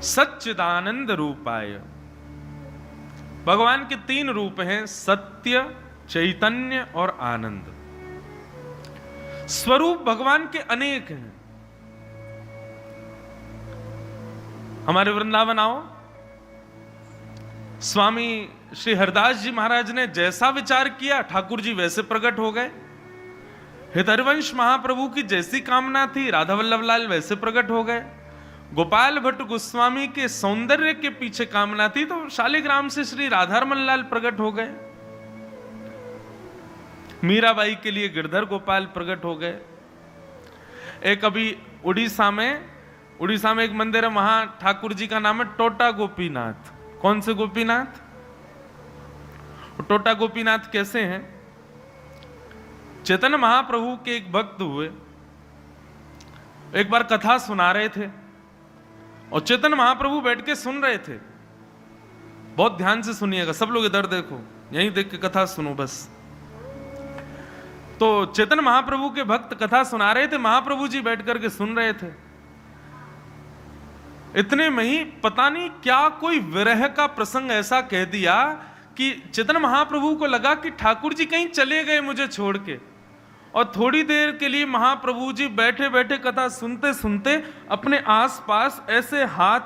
सच्चिदानंद रूपाय। भगवान के 3 रूप हैं, सत्य, चैतन्य और आनंद। स्वरूप भगवान के अनेक हैं। हमारे वृंदावन आओ, स्वामी श्री हरदास जी महाराज ने जैसा विचार किया ठाकुर जी वैसे प्रकट हो गए। हृदयवंश महाप्रभु की जैसी कामना थी राधा वल्लभ लाल वैसे प्रकट हो गए। गोपाल भट्ट गोस्वामी के सौंदर्य के पीछे कामना थी तो शालिग्राम से श्री राधारमन लाल प्रकट हो गए। मीराबाई के लिए गिरधर गोपाल प्रकट हो गए। एक अभी उड़ीसा में एक मंदिर है, वहां ठाकुर जी का नाम है टोटा गोपीनाथ। कौन से गोपीनाथ? टोटा गोपीनाथ कैसे हैं? चैतन्य महाप्रभु के एक भक्त हुए, एक बार कथा सुना रहे थे और चैतन्य महाप्रभु बैठ के सुन रहे थे। बहुत ध्यान से सुनिएगा, सब लोग इधर देखो, यहीं देख के कथा सुनो बस। तो चैतन्य महाप्रभु के भक्त कथा सुना रहे थे, महाप्रभु जी बैठ करके सुन रहे थे। इतने में ही पता नहीं क्या कोई विरह का प्रसंग ऐसा कह दिया कि चैतन्य महाप्रभु को लगा कि ठाकुर जी कहीं चले गए मुझे छोड़ के। और थोड़ी देर के लिए महाप्रभु जी बैठे बैठे कथा सुनते सुनते अपने आसपास ऐसे हाथ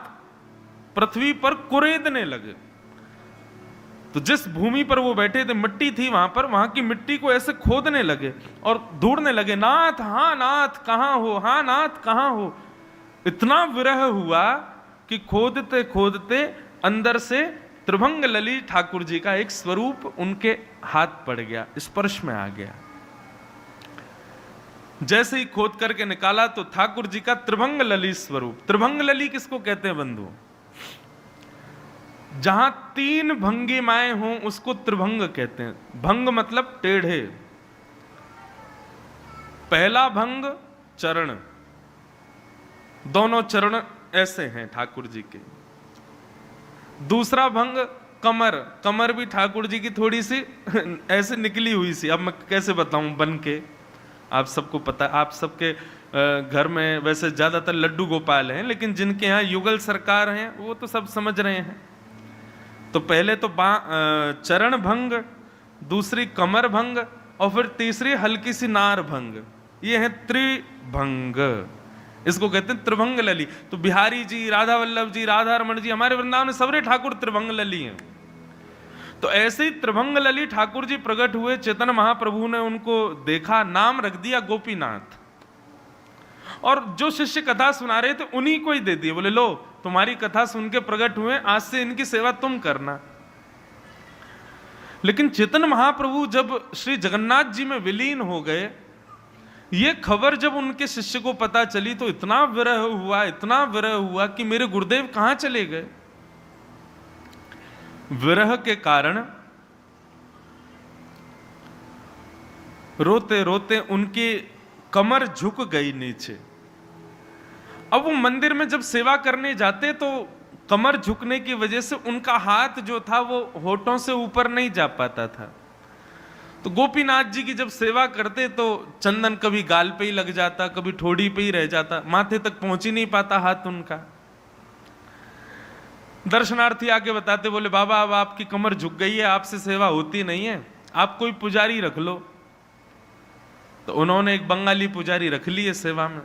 पृथ्वी पर कुरेदने लगे। तो जिस भूमि पर वो बैठे थे मिट्टी थी वहां पर, वहां की मिट्टी को ऐसे खोदने लगे और ढूंढने लगे, नाथ हाँ नाथ कहां हो, हाँ नाथ कहां हो। इतना विरह हुआ कि खोदते खोदते अंदर से त्रिभंग लली ठाकुर जी का एक स्वरूप उनके हाथ पड़ गया, स्पर्श में आ गया। जैसे ही खोद करके निकाला तो ठाकुर जी का त्रिभंग लली स्वरूप। त्रिभंग लली किसको कहते हैं बंधु? जहां 3 भंगिमाएं हों उसको त्रिभंग कहते हैं। भंग मतलब टेढ़े। पहला भंग चरण, दोनों चरण ऐसे हैं ठाकुर जी के। दूसरा भंग कमर, कमर भी ठाकुर जी की थोड़ी सी ऐसे निकली हुई सी। अब मैं कैसे बताऊं बन के, आप सबको पता, आप सबके घर में वैसे ज्यादातर लड्डू गोपाल हैं, लेकिन जिनके यहाँ युगल सरकार हैं वो तो सब समझ रहे हैं। तो पहले तो चरण भंग, दूसरी कमर भंग और फिर तीसरी हल्की सी नार भंग। ये है त्रिभंग, इसको कहते हैं त्रिभंग लली। तो बिहारी जी, राधा वल्लभ जी, राधा रमन जी, हमारे वृंदावन में सबरे ठाकुर त्रिभंग लली हैं। तो ऐसे ही त्रिभंग लली ठाकुर जी प्रकट हुए। चैतन्य महाप्रभु ने उनको देखा, नाम रख दिया गोपीनाथ। और जो शिष्य कथा सुना रहे थे उन्हीं को ही दे दिए, बोले लो तुम्हारी कथा सुन के प्रकट हुए, आज से इनकी सेवा तुम करना। लेकिन चैतन्य महाप्रभु जब श्री जगन्नाथ जी में विलीन हो गए, ये खबर जब उनके शिष्य को पता चली तो इतना विरह हुआ, इतना विरह हुआ कि मेरे गुरुदेव कहां चले गए। विरह के कारण रोते रोते उनकी कमर झुक गई नीचे। अब वो मंदिर में जब सेवा करने जाते तो कमर झुकने की वजह से उनका हाथ जो था वो होठों से ऊपर नहीं जा पाता था। तो गोपीनाथ जी की जब सेवा करते तो चंदन कभी गाल पे ही लग जाता, कभी ठोड़ी पे ही रह जाता, माथे तक पहुंच ही नहीं पाता हाथ उनका। दर्शनार्थी आके बताते, बोले बाबा अब आपकी कमर झुक गई है, आपसे सेवा होती नहीं है, आप कोई पुजारी रख लो। तो उन्होंने एक बंगाली पुजारी रख ली है सेवा में।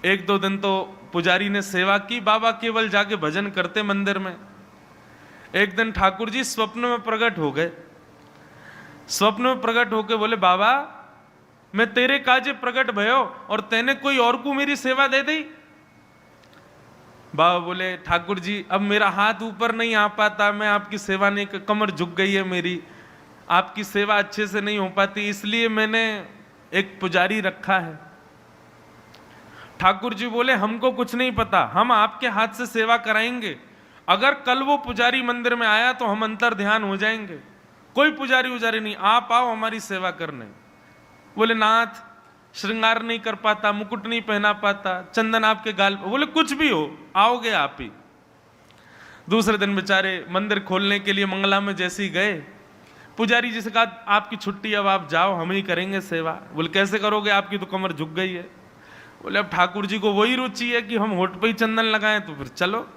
1-2 दिन तो पुजारी ने सेवा की, बाबा केवल जाके भजन करते मंदिर में। एक दिन ठाकुर जी स्वप्न में प्रकट हो गए। स्वप्न में प्रकट होके बोले, बाबा मैं तेरे काजे प्रकट भयो और तेने कोई और को मेरी सेवा दे दी। बाबा बोले, ठाकुर जी अब मेरा हाथ ऊपर नहीं आ पाता, मैं आपकी सेवा नहीं, कमर झुक गई है मेरी, आपकी सेवा अच्छे से नहीं हो पाती, इसलिए मैंने एक पुजारी रखा है। ठाकुर जी बोले, हमको कुछ नहीं पता, हम आपके हाथ से सेवा कराएंगे। अगर कल वो पुजारी मंदिर में आया तो हम अंतर ध्यान हो जाएंगे। कोई पुजारी उजारी नहीं, आप आओ हमारी सेवा करने। बोले नाथ श्रृंगार नहीं कर पाता, मुकुट नहीं पहना पाता, चंदन आपके गाल पे, बोले कुछ भी हो आओगे आप ही। दूसरे दिन बेचारे मंदिर खोलने के लिए मंगला में जैसे ही गए, पुजारी जी से कहा आपकी छुट्टी, अब आप जाओ, हम ही करेंगे सेवा। बोले कैसे करोगे, आपकी तो कमर झुक गई है। बोले अब ठाकुर जी को वही रुचि है कि हम होठ पे ही चंदन लगाएं, तो फिर चलो।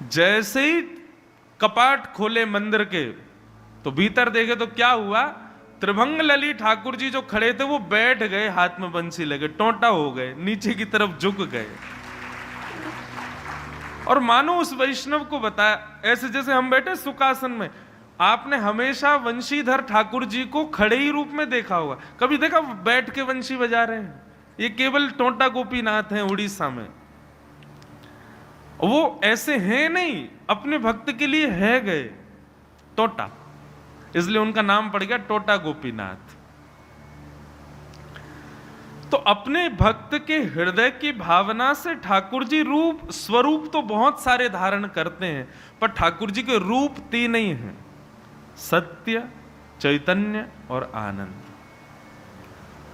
जैसे ही कपाट खोले मंदिर के तो भीतर देखे तो क्या हुआ, त्रिभंग लली ठाकुर जी जो खड़े थे वो बैठ गए, हाथ में बंसी लगे, टोंटा हो गए, नीचे की तरफ झुक गए। और मानो उस वैष्णव को बताया, ऐसे जैसे हम बैठे सुखासन में, आपने हमेशा वंशीधर ठाकुर जी को खड़े ही रूप में देखा होगा, कभी देखा बैठ के वंशी बजा रहे हैं? ये केवल टोंटा गोपीनाथ हैं उड़ीसा में। वो ऐसे हैं नहीं, अपने भक्त के लिए है गए टोटा, इसलिए उनका नाम पड़ गया टोटा गोपीनाथ। तो अपने भक्त के हृदय की भावना से ठाकुर जी रूप स्वरूप तो बहुत सारे धारण करते हैं, पर ठाकुर जी के रूप 3 ही हैं, सत्य, चैतन्य और आनंद।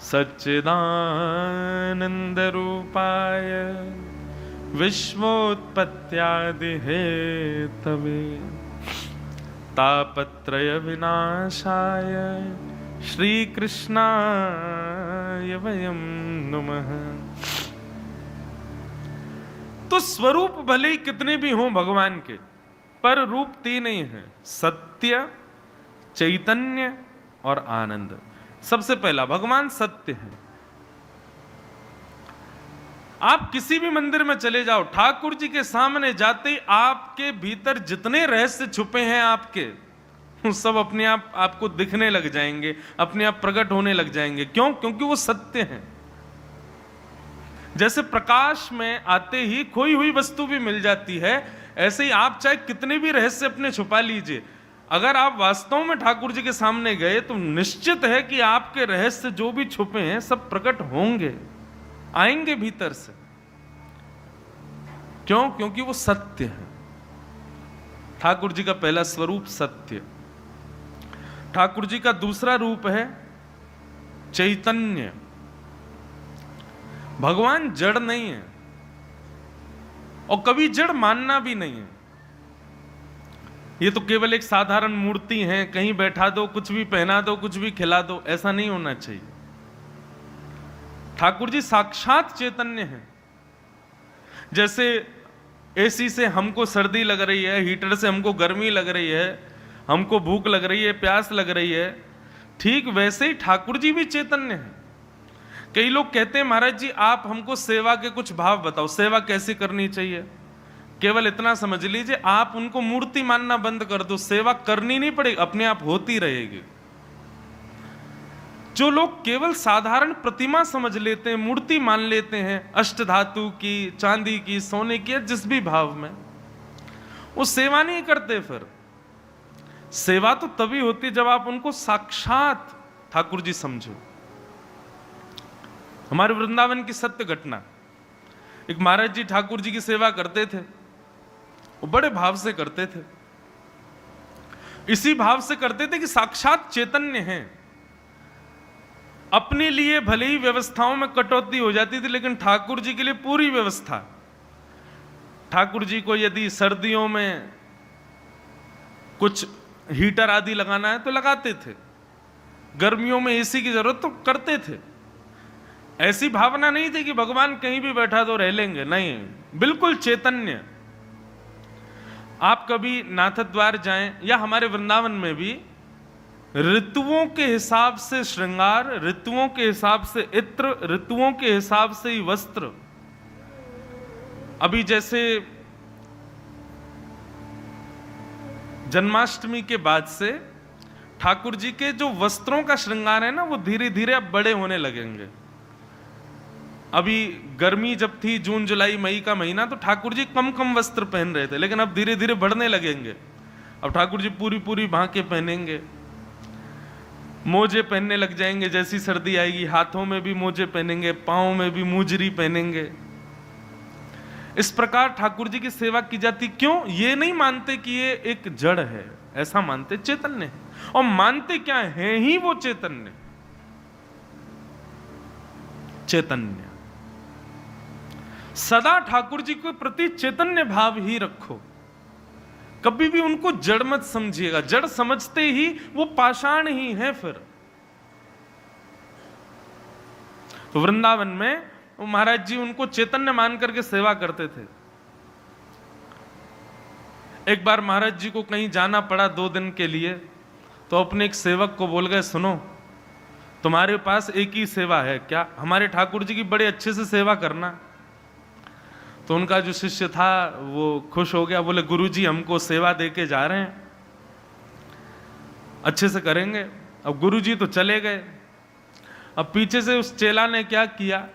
सच्चिदानंद रूपाय विश्वोत्पत्त्यादि हेतवे तापत्रय विनाशाय श्री कृष्णाय वयं नमः। तो स्वरूप भले ही कितने भी हों भगवान के, पर रूप 3 ही हैं, सत्य, चैतन्य और आनंद। सबसे पहला भगवान सत्य है। आप किसी भी मंदिर में चले जाओ, ठाकुर जी के सामने जाते ही आपके भीतर जितने रहस्य छुपे हैं आपके, सब अपने आप आपको दिखने लग जाएंगे, अपने आप प्रकट होने लग जाएंगे। क्यों? क्योंकि वो सत्य हैं। जैसे प्रकाश में आते ही खोई हुई वस्तु भी मिल जाती है, ऐसे ही आप चाहे कितने भी रहस्य अपने छुपा लीजिए, अगर आप वास्तव में ठाकुर जी के सामने गए तो निश्चित है कि आपके रहस्य जो भी छुपे हैं सब प्रकट होंगे, आएंगे भीतर से। क्यों? क्योंकि वो सत्य है। ठाकुर जी का पहला स्वरूप सत्य। ठाकुर जी का दूसरा रूप है चैतन्य। भगवान जड़ नहीं है और कभी जड़ मानना भी नहीं है। ये तो केवल एक साधारण मूर्ति है, कहीं बैठा दो, कुछ भी पहना दो, कुछ भी खिला दो, ऐसा नहीं होना चाहिए। ठाकुर जी साक्षात चैतन्य है। जैसे एसी से हमको सर्दी लग रही है, हीटर से हमको गर्मी लग रही है, हमको भूख लग रही है, प्यास लग रही है, ठीक वैसे ही ठाकुर जी भी चैतन्य है। कई लोग कहते हैं महाराज जी आप हमको सेवा के कुछ भाव बताओ, सेवा कैसे करनी चाहिए। केवल इतना समझ लीजिए, आप उनको मूर्ति मानना बंद कर दो, सेवा करनी नहीं पड़ेगी, अपने आप होती रहेगी। जो लोग केवल साधारण प्रतिमा समझ लेते हैं, मूर्ति मान लेते हैं, अष्ट धातु की, चांदी की, सोने की, जिस भी भाव में, वो सेवा नहीं करते। फिर सेवा तो तभी होती जब आप उनको साक्षात ठाकुर जी समझो। हमारे वृंदावन की सत्य घटना, एक महाराज जी ठाकुर जी की सेवा करते थे, वो बड़े भाव से करते थे। इसी भाव से करते थे कि साक्षात चैतन्य हैं। अपने लिए भले ही व्यवस्थाओं में कटौती हो जाती थी, लेकिन ठाकुर जी के लिए पूरी व्यवस्था। ठाकुर जी को यदि सर्दियों में कुछ हीटर आदि लगाना है तो लगाते थे, गर्मियों में एसी की जरूरत तो करते थे। ऐसी भावना नहीं थी कि भगवान कहीं भी बैठा तो रह लेंगे, नहीं, बिल्कुल चैतन्य। आप कभी नाथद्वार जाएं या हमारे वृंदावन में भी ऋतुओं के हिसाब से श्रृंगार, ऋतुओं के हिसाब से इत्र, ऋतुओं के हिसाब से ही वस्त्र। अभी जैसे जन्माष्टमी के बाद से ठाकुर जी के जो वस्त्रों का श्रृंगार है ना, वो धीरे धीरे अब बड़े होने लगेंगे। अभी गर्मी जब थी, जून जुलाई मई का महीना, तो ठाकुर जी कम कम वस्त्र पहन रहे थे, लेकिन अब धीरे धीरे बढ़ने लगेंगे। अब ठाकुर जी पूरी पूरी भांके पहनेंगे, मोजे पहनने लग जाएंगे। जैसी सर्दी आएगी हाथों में भी मोजे पहनेंगे, पांव में भी मुजरी पहनेंगे। इस प्रकार ठाकुर जी की सेवा की जाती। क्यों? ये नहीं मानते कि ये एक जड़ है, ऐसा मानते चैतन्य है। और मानते क्या है ही वो चैतन्य। चैतन्य सदा ठाकुर जी के प्रति चैतन्य भाव ही रखो, कभी भी उनको जड़ मत समझिएगा। जड़ समझते ही वो पाषाण ही है। फिर तो वृंदावन में वो महाराज जी उनको चैतन्य मान करके सेवा करते थे। एक बार महाराज जी को कहीं जाना पड़ा 2 दिन के लिए, तो अपने एक सेवक को बोल गए, सुनो तुम्हारे पास एक ही सेवा है क्या, हमारे ठाकुर जी की बड़े अच्छे से सेवा करना। तो उनका जो शिष्य था वो खुश हो गया, बोले गुरुजी हमको सेवा दे के जा रहे हैं, अच्छे से करेंगे। अब गुरुजी तो चले गए। अब पीछे से उस चेला ने क्या किया,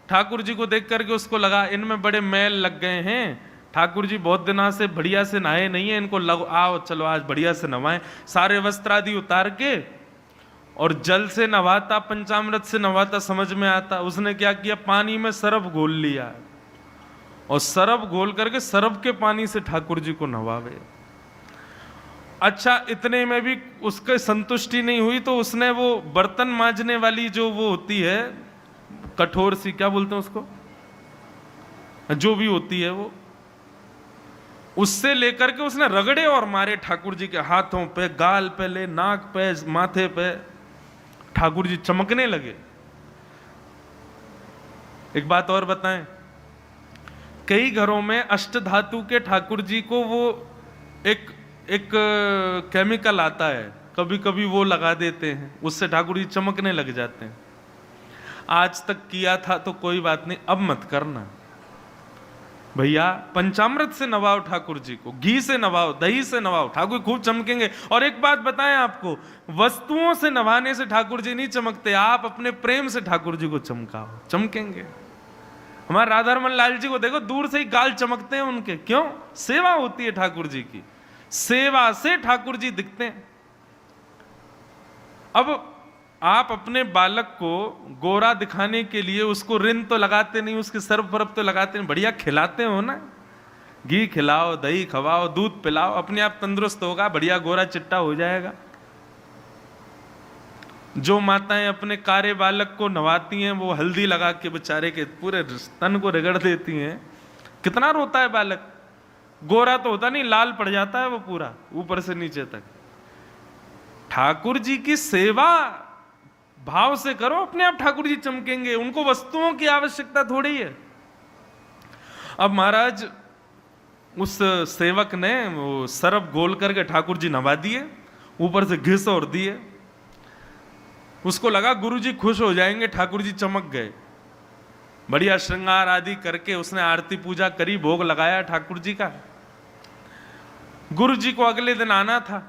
ठाकुर जी को देख करके उसको लगा इनमें बड़े मैल लग गए हैं, ठाकुर जी बहुत दिनों से बढ़िया से नहाए नहीं है, इनको आओ चलो आज बढ़िया से नवाएं। सारे वस्त्र आदि उतार के और जल से नवाता, पंचामृत से नवाता समझ में आता। उसने क्या किया, पानी में सरफ घोल लिया और सरफ घोल करके सरफ के पानी से ठाकुर जी को नवावे। अच्छा, इतने में भी उसके संतुष्टि नहीं हुई, तो उसने वो बर्तन मांजने वाली जो वो होती है कठोर सी, क्या बोलते हैं उसको, जो भी होती है वो, उससे लेकर के उसने रगड़े और मारे ठाकुर जी के हाथों पे, गाल पे, ले नाक पे, माथे पे। ठाकुर जी चमकने लगे। एक बात और बताएं, कई घरों में अष्टधातु के ठाकुर जी को वो एक केमिकल आता है, कभी कभी वो लगा देते हैं, उससे ठाकुर जी चमकने लग जाते हैं। आज तक किया था तो कोई बात नहीं, अब मत करना भैया। पंचामृत से नवाओ ठाकुर जी को, घी से नवाओ, दही से नवाओ, ठाकुर खूब चमकेंगे। और एक बात बताएं आपको, वस्तुओं से नवाने से ठाकुर जी नहीं चमकते, आप अपने प्रेम से ठाकुर जी को चमकाओ, चमकेंगे। हमारे राधारमन लाल जी को देखो, दूर से ही गाल चमकते हैं उनके, क्यों? सेवा होती है ठाकुर जी की, सेवा से ठाकुर जी दिखते हैं। अब आप अपने बालक को गोरा दिखाने के लिए उसको रिन तो लगाते नहीं, उसके सर्फ बर्फ तो लगाते नहीं, बढ़िया खिलाते हो ना, घी खिलाओ, दही खवाओ, दूध पिलाओ, अपने आप तंदुरुस्त होगा, बढ़िया गोरा चिट्टा हो जाएगा। जो माताएं अपने कारे बालक को नवाती हैं, वो हल्दी लगा के बेचारे के पूरे तन को रगड़ देती हैं, कितना रोता है बालक। गोरा तो होता नहीं, लाल पड़ जाता है वो पूरा ऊपर से नीचे तक। ठाकुर जी की सेवा भाव से करो, अपने आप ठाकुर जी चमकेंगे, उनको वस्तुओं की आवश्यकता थोड़ी है। अब महाराज उस सेवक ने वो सरफ घोल करके ठाकुर जी नवा दिए, ऊपर से घिस और दिए। उसको लगा गुरु जी खुश हो जाएंगे, ठाकुर जी चमक गए। बढ़िया श्रृंगार आदि करके उसने आरती पूजा करी, भोग लगाया ठाकुर जी का। गुरु जी को अगले दिन आना था।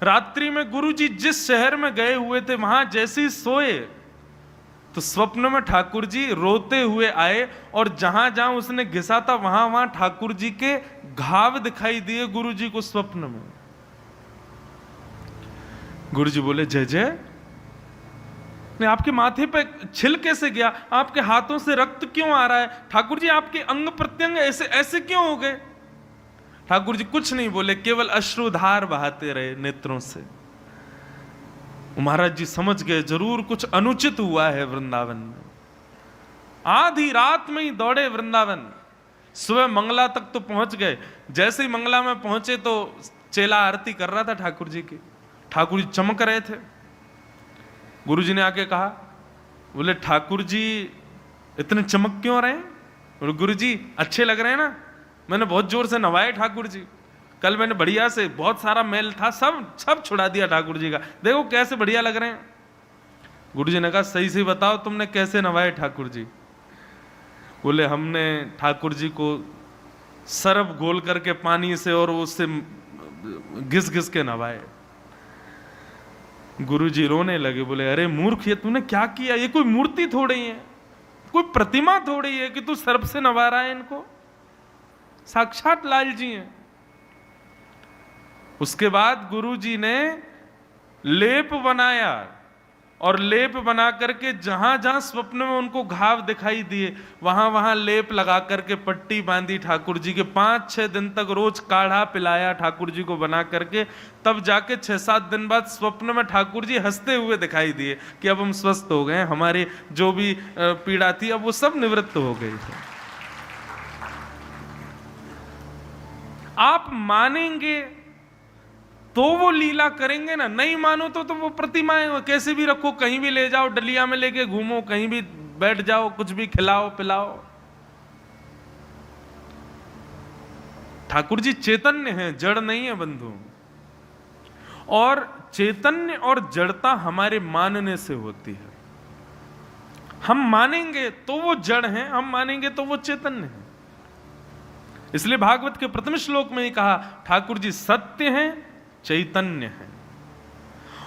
रात्रि में गुरुजी जिस शहर में गए हुए थे, वहां जैसे ही सोए तो स्वप्न में ठाकुर जी रोते हुए आए, और जहां जहां उसने घिसा था वहां वहां ठाकुर जी के घाव दिखाई दिए गुरुजी को स्वप्न में। गुरुजी बोले जय जय, नहीं आपके माथे पे छिल कैसे गया, आपके हाथों से रक्त क्यों आ रहा है, ठाकुर जी आपके अंग प्रत्यंग ऐसे ऐसे क्यों हो गए? ठाकुर जी कुछ नहीं बोले, केवल अश्रुधार बहाते रहे नेत्रों से। महाराज जी समझ गए जरूर कुछ अनुचित हुआ है वृंदावन में। आधी रात में ही दौड़े वृंदावन, सुबह मंगला तक तो पहुंच गए। जैसे ही मंगला में पहुंचे तो चेला आरती कर रहा था ठाकुर जी की, ठाकुर जी चमक रहे थे। गुरु जी ने आके कहा, बोले ठाकुर जी इतने चमक क्यों रहे हैं? बोले गुरु जी अच्छे लग रहे हैं ना, मैंने बहुत जोर से नवाए ठाकुर जी, कल मैंने बढ़िया से, बहुत सारा मैल था सब छुड़ा दिया ठाकुर जी का, देखो कैसे बढ़िया लग रहे हैं। गुरु जी ने कहा सही से बताओ तुमने कैसे नवाए ठाकुर जी? बोले हमने ठाकुर जी को सरफ घोल करके पानी से और उससे घिस घिस के नवाए। गुरु जी रोने लगे, बोले अरे मूर्ख, ये तूने क्या किया? ये कोई मूर्ति थोड़ी है, कोई प्रतिमा थोड़ी है कि तू सर्फ से नवा रहा है इनको, साक्षात लाल जी हैं। उसके बाद गुरु जी ने लेप बनाया, और लेप बना करके जहां जहां स्वप्न में उनको घाव दिखाई दिए वहां वहां लेप लगा करके पट्टी बांधी ठाकुर जी के। 5-6 दिन तक रोज काढ़ा पिलाया ठाकुर जी को बना करके, तब जाके 6-7 दिन बाद स्वप्न में ठाकुर जी हंसते हुए दिखाई दिए कि अब हम स्वस्थ हो गए, हमारी जो भी पीड़ा थी अब वो सब निवृत्त हो गई थी। आप मानेंगे तो वो लीला करेंगे ना, नहीं मानो तो वो प्रतिमाएं कैसे भी रखो, कहीं भी ले जाओ, डलिया में लेके घूमो, कहीं भी बैठ जाओ, कुछ भी खिलाओ पिलाओ। ठाकुर जी चैतन्य हैं, जड़ नहीं है बंधु। और चैतन्य और जड़ता हमारे मानने से होती है। हम मानेंगे तो वो जड़ हैं, हम मानेंगे तो वो चैतन्य हैं। इसलिए भागवत के प्रथम श्लोक में ही कहा ठाकुर जी सत्य हैं, चैतन्य हैं।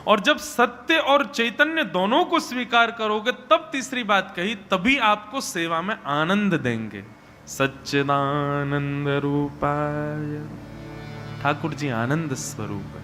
और जब सत्य और चैतन्य दोनों को स्वीकार करोगे तब तीसरी बात कही, तभी आपको सेवा में आनंद देंगे। सच्चिदानंद रूपाय, ठाकुर जी आनंद स्वरूप है।